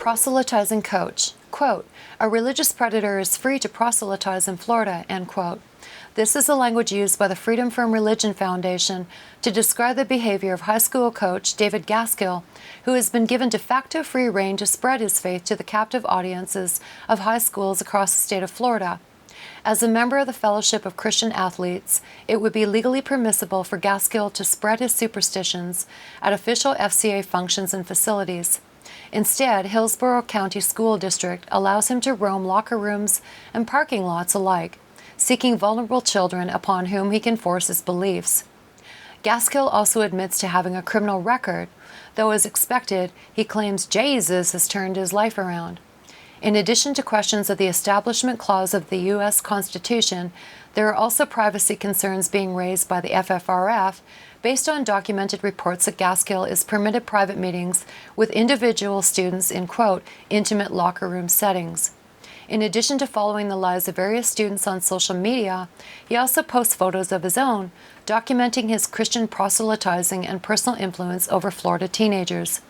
Proselytizing coach. Quote, a religious predator is free to proselytize in Florida, end quote. This is the language used by the Freedom from Religion Foundation to describe the behavior of high school coach David Gaskill, who has been given de facto free rein to spread his faith to the captive audiences of high schools across the state of Florida. As a member of the Fellowship of Christian Athletes, it would be legally permissible for Gaskill to spread his superstitions at official FCA functions and facilities. Instead, Hillsborough County School District allows him to roam locker rooms and parking lots alike, seeking vulnerable children upon whom he can force his beliefs. Gaskill also admits to having a criminal record, though as expected, he claims Jesus has turned his life around. In addition to questions of the Establishment Clause of the U.S. Constitution, there are also privacy concerns being raised by the FFRF based on documented reports that Gaskill is permitted private meetings with individual students in, quote, intimate locker room settings. In addition to following the lives of various students on social media, he also posts photos of his own, documenting his Christian proselytizing and personal influence over Florida teenagers.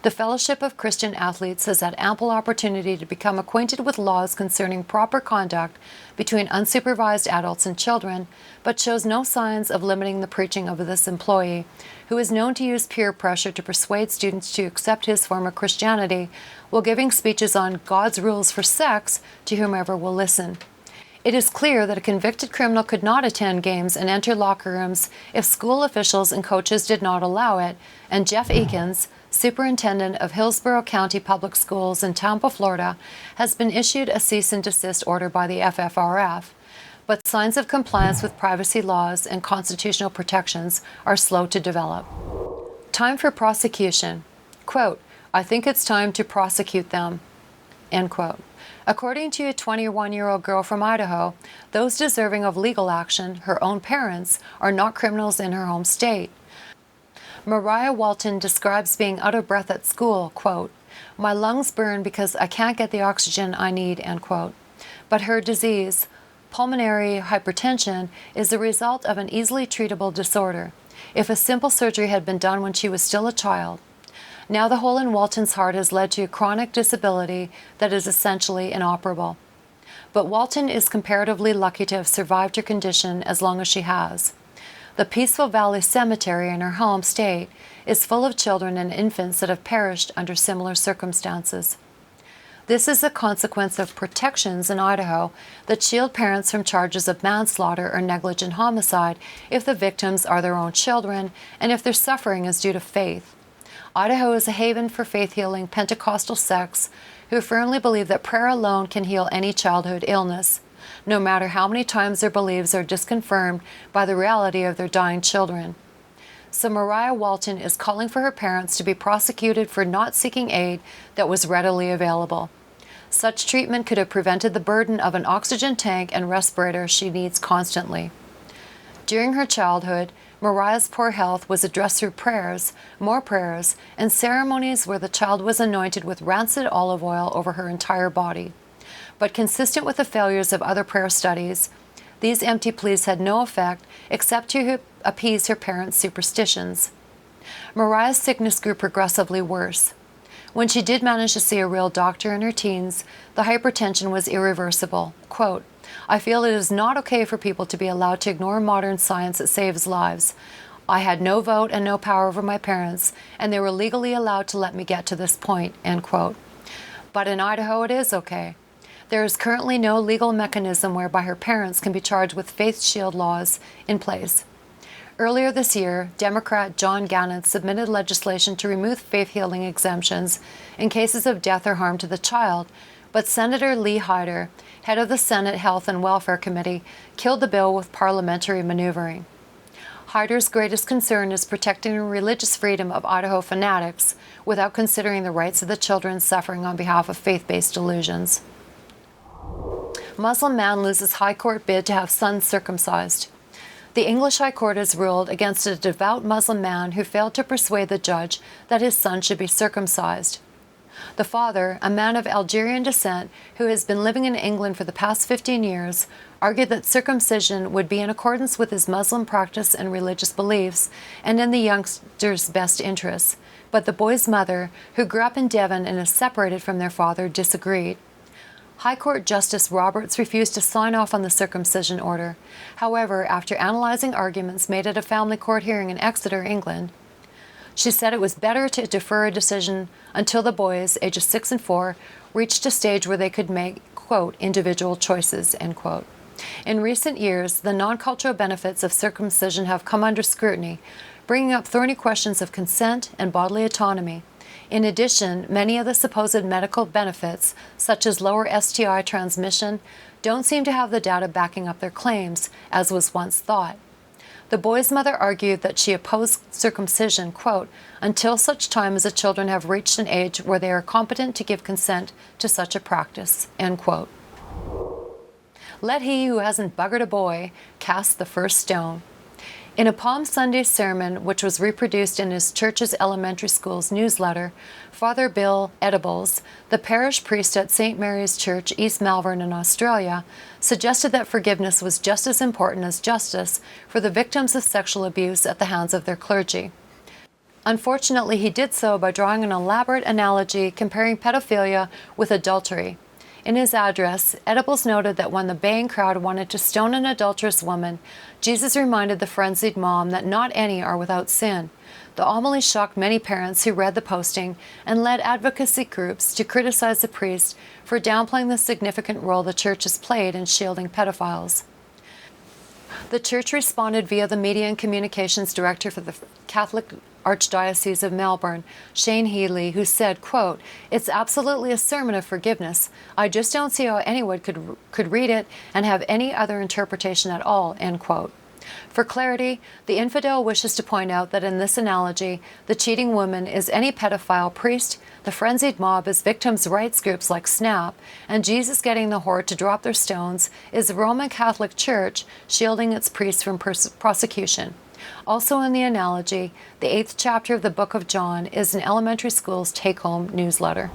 The Fellowship of Christian Athletes has had ample opportunity to become acquainted with laws concerning proper conduct between unsupervised adults and children, but shows no signs of limiting the preaching of this employee, who is known to use peer pressure to persuade students to accept his form of Christianity while giving speeches on God's rules for sex to whomever will listen. It is clear that a convicted criminal could not attend games and enter locker rooms if school officials and coaches did not allow it, and Jeff Eakins, Superintendent of Hillsborough County Public Schools in Tampa, Florida, has been issued a cease and desist order by the FFRF, but signs of compliance with privacy laws and constitutional protections are slow to develop. Time for prosecution. Quote, I think it's time to prosecute them, end quote. According to a 21-year-old girl from Idaho, those deserving of legal action, her own parents, are not criminals in her home state. Mariah Walton describes being out of breath at school, quote, my lungs burn because I can't get the oxygen I need, end quote. But her disease, pulmonary hypertension, is the result of an easily treatable disorder, if a simple surgery had been done when she was still a child. Now the hole in Walton's heart has led to a chronic disability that is essentially inoperable. But Walton is comparatively lucky to have survived her condition as long as she has. The Peaceful Valley Cemetery in her home state is full of children and infants that have perished under similar circumstances. This is a consequence of protections in Idaho that shield parents from charges of manslaughter or negligent homicide if the victims are their own children and if their suffering is due to faith. Idaho is a haven for faith-healing Pentecostal sects who firmly believe that prayer alone can heal any childhood illness, no matter how many times their beliefs are disconfirmed by the reality of their dying children. So Mariah Walton is calling for her parents to be prosecuted for not seeking aid that was readily available. Such treatment could have prevented the burden of an oxygen tank and respirator she needs constantly. During her childhood, Mariah's poor health was addressed through prayers, more prayers, and ceremonies where the child was anointed with rancid olive oil over her entire body. But consistent with the failures of other prayer studies, these empty pleas had no effect except to appease her parents' superstitions. Mariah's sickness grew progressively worse. When she did manage to see a real doctor in her teens, the hypertension was irreversible. Quote, I feel it is not okay for people to be allowed to ignore modern science that saves lives. I had no vote and no power over my parents, and they were legally allowed to let me get to this point, end quote. But in Idaho, it is okay. There is currently no legal mechanism whereby her parents can be charged with faith shield laws in place. Earlier this year, Democrat John Gannett submitted legislation to remove faith-healing exemptions in cases of death or harm to the child, but Senator Lee Hyder, head of the Senate Health and Welfare Committee, killed the bill with parliamentary maneuvering. Hyder's greatest concern is protecting the religious freedom of Idaho fanatics without considering the rights of the children suffering on behalf of faith-based delusions. Muslim man loses High Court bid to have son circumcised. The English High Court has ruled against a devout Muslim man who failed to persuade the judge that his son should be circumcised. The father, a man of Algerian descent who has been living in England for the past 15 years, argued that circumcision would be in accordance with his Muslim practice and religious beliefs and in the youngster's best interests. But the boy's mother, who grew up in Devon and is separated from their father, disagreed. High Court Justice Roberts refused to sign off on the circumcision order. However, after analyzing arguments made at a family court hearing in Exeter, England, she said it was better to defer a decision until the boys, ages 6 and 4, reached a stage where they could make, quote, individual choices, end quote. In recent years, the non-cultural benefits of circumcision have come under scrutiny, bringing up thorny questions of consent and bodily autonomy. In addition, many of the supposed medical benefits, such as lower STI transmission, don't seem to have the data backing up their claims, as was once thought. The boy's mother argued that she opposed circumcision, quote, until such time as the children have reached an age where they are competent to give consent to such a practice, end quote. Let he who hasn't buggered a boy cast the first stone. In a Palm Sunday sermon, which was reproduced in his church's elementary school's newsletter, Father Bill Edibles, the parish priest at St. Mary's Church, East Malvern in Australia, suggested that forgiveness was just as important as justice for the victims of sexual abuse at the hands of their clergy. Unfortunately, he did so by drawing an elaborate analogy comparing pedophilia with adultery. In his address, Edibles noted that when the baying crowd wanted to stone an adulterous woman, Jesus reminded the frenzied mom that not any are without sin. The homily shocked many parents who read the posting and led advocacy groups to criticize the priest for downplaying the significant role the church has played in shielding pedophiles. The church responded via the Media and Communications Director for the Catholic Archdiocese of Melbourne, Shane Healy, who said, quote, it's absolutely a sermon of forgiveness. I just don't see how anyone could read it and have any other interpretation at all, end quote. For clarity, the infidel wishes to point out that in this analogy, the cheating woman is any pedophile priest, the frenzied mob is victims' rights groups like SNAP, and Jesus getting the horde to drop their stones is the Roman Catholic Church shielding its priests from prosecution. Also in the analogy, the 8th chapter of the book of John is an elementary school's take-home newsletter.